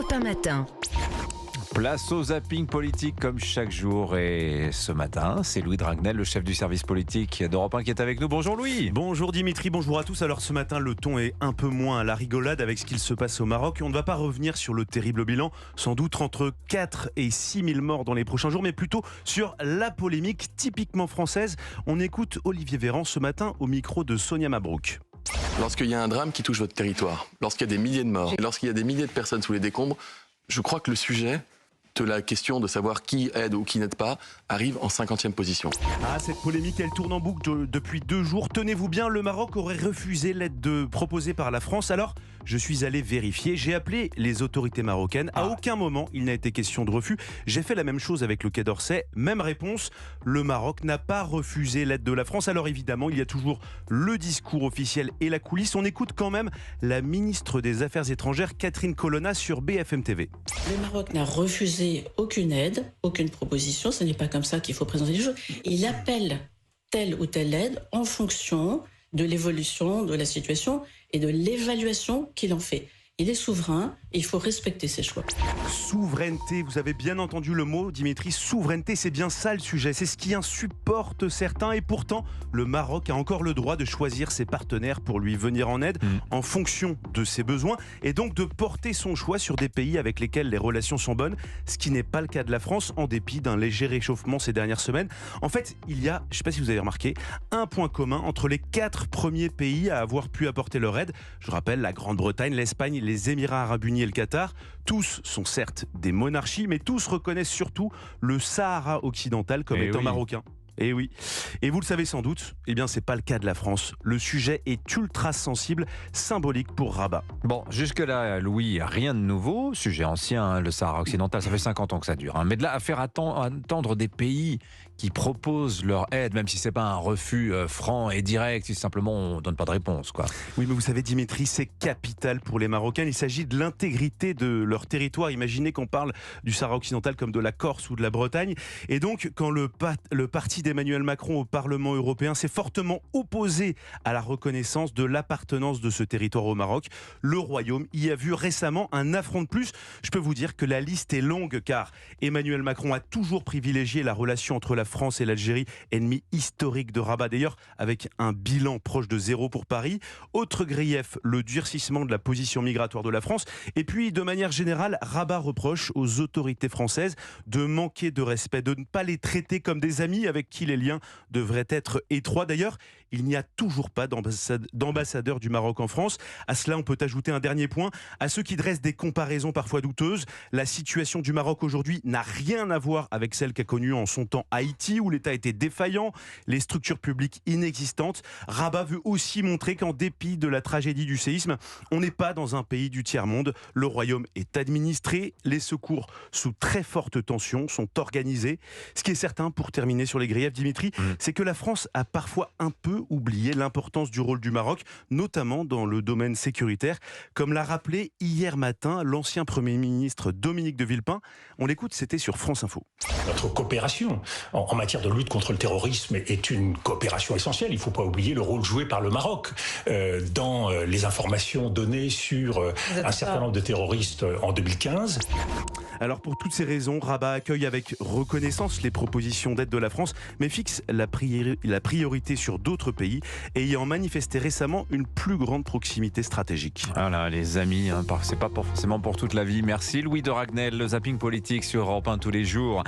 Europe 1 matin. Place au zapping politique comme chaque jour. Et ce matin, c'est Louis Dragnel, le chef du service politique d'Europe 1 qui est avec nous. Bonjour Louis. Bonjour Dimitri, bonjour à tous. Alors ce matin, le ton est un peu moins à la rigolade avec ce qu'il se passe au Maroc. On ne va pas revenir sur le terrible bilan, sans doute entre 4 et 6 000 morts dans les prochains jours, mais plutôt sur la polémique typiquement française. On écoute Olivier Véran ce matin au micro de Sonia Mabrouk. Lorsqu'il y a un drame qui touche votre territoire, lorsqu'il y a des milliers de morts, lorsqu'il y a des milliers de personnes sous les décombres, je crois que le sujet de la question de savoir qui aide ou qui n'aide pas arrive en 50e position. Ah, cette polémique, elle tourne en boucle depuis 2 jours. Tenez-vous bien, le Maroc aurait refusé l'aide proposée par la France. Alors, je suis allé vérifier. J'ai appelé les autorités marocaines. À aucun moment, il n'a été question de refus. J'ai fait la même chose avec le Quai d'Orsay. Même réponse, le Maroc n'a pas refusé l'aide de la France. Alors évidemment, il y a toujours le discours officiel et la coulisse. On écoute quand même la ministre des Affaires étrangères, Catherine Colonna, sur BFM TV. Le Maroc n'a refusé aucune aide, aucune proposition. Ce n'est pas comme ça qu'il faut présenter les choses. Il appelle telle ou telle aide en fonction de l'évolution de la situation et de l'évaluation qu'il en fait. Il est souverain et il faut respecter ses choix. Souveraineté, vous avez bien entendu le mot, Dimitri. Souveraineté, c'est bien ça le sujet. C'est ce qui insupporte certains. Et pourtant, le Maroc a encore le droit de choisir ses partenaires pour lui venir en aide en fonction de ses besoins et donc de porter son choix sur des pays avec lesquels les relations sont bonnes, ce qui n'est pas le cas de la France en dépit d'un léger réchauffement ces dernières semaines. En fait, il y a, je ne sais pas si vous avez remarqué, un point commun entre les 4 premiers pays à avoir pu apporter leur aide. Je rappelle la Grande-Bretagne, l'Espagne, les Émirats Arabes Unis et le Qatar. Tous sont certes des monarchies, mais tous reconnaissent surtout le Sahara occidental comme étant marocain. Et oui. Et vous le savez sans doute, eh bien c'est pas le cas de la France. Le sujet est ultra sensible, symbolique pour Rabat. Bon, jusque-là, Louis, rien de nouveau. Sujet ancien, hein, le Sahara occidental, ça fait 50 ans que ça dure. Hein. Mais de là à faire attendre des pays qui proposent leur aide, même si c'est pas un refus franc et direct, si simplement on donne pas de réponse, quoi. Oui, mais vous savez, Dimitri, c'est capital pour les Marocains. Il s'agit de l'intégrité de leur territoire. Imaginez qu'on parle du Sahara occidental comme de la Corse ou de la Bretagne. Et donc, quand le parti d'Emmanuel Macron au Parlement européen s'est fortement opposé à la reconnaissance de l'appartenance de ce territoire au Maroc, le Royaume y a vu récemment un affront de plus. Je peux vous dire que la liste est longue car Emmanuel Macron a toujours privilégié la relation entre la France et l'Algérie, ennemi historique de Rabat d'ailleurs, avec un bilan proche de 0 pour Paris. Autre grief, le durcissement de la position migratoire de la France. Et puis, de manière générale, Rabat reproche aux autorités françaises de manquer de respect, de ne pas les traiter comme des amis avec qui les liens devraient être étroits. D'ailleurs, il n'y a toujours pas d'ambassadeur du Maroc en France. À cela, on peut ajouter un dernier point. À ceux qui dressent des comparaisons parfois douteuses, la situation du Maroc aujourd'hui n'a rien à voir avec celle qu'a connue en son temps Haïti, où l'État était défaillant, les structures publiques inexistantes. Rabat veut aussi montrer qu'en dépit de la tragédie du séisme, on n'est pas dans un pays du tiers-monde. Le royaume est administré, les secours sous très forte tension sont organisés. Ce qui est certain, pour terminer sur les griefs, Dimitri, c'est que la France a parfois un peu oublié l'importance du rôle du Maroc, notamment dans le domaine sécuritaire, comme l'a rappelé hier matin l'ancien Premier ministre Dominique de Villepin. On l'écoute, c'était sur France Info. Notre coopération en matière de lutte contre le terrorisme est une coopération essentielle. Il ne faut pas oublier le rôle joué par le Maroc dans les informations données sur un certain nombre de terroristes en 2015. Alors pour toutes ces raisons, Rabat accueille avec reconnaissance les propositions d'aide de la France, mais fixe la priorité sur d'autres pays ayant manifesté récemment une plus grande proximité stratégique. Voilà les amis, hein, c'est pas forcément pour toute la vie. Merci Louis Dragnel, le zapping politique sur Europe 1 tous les jours.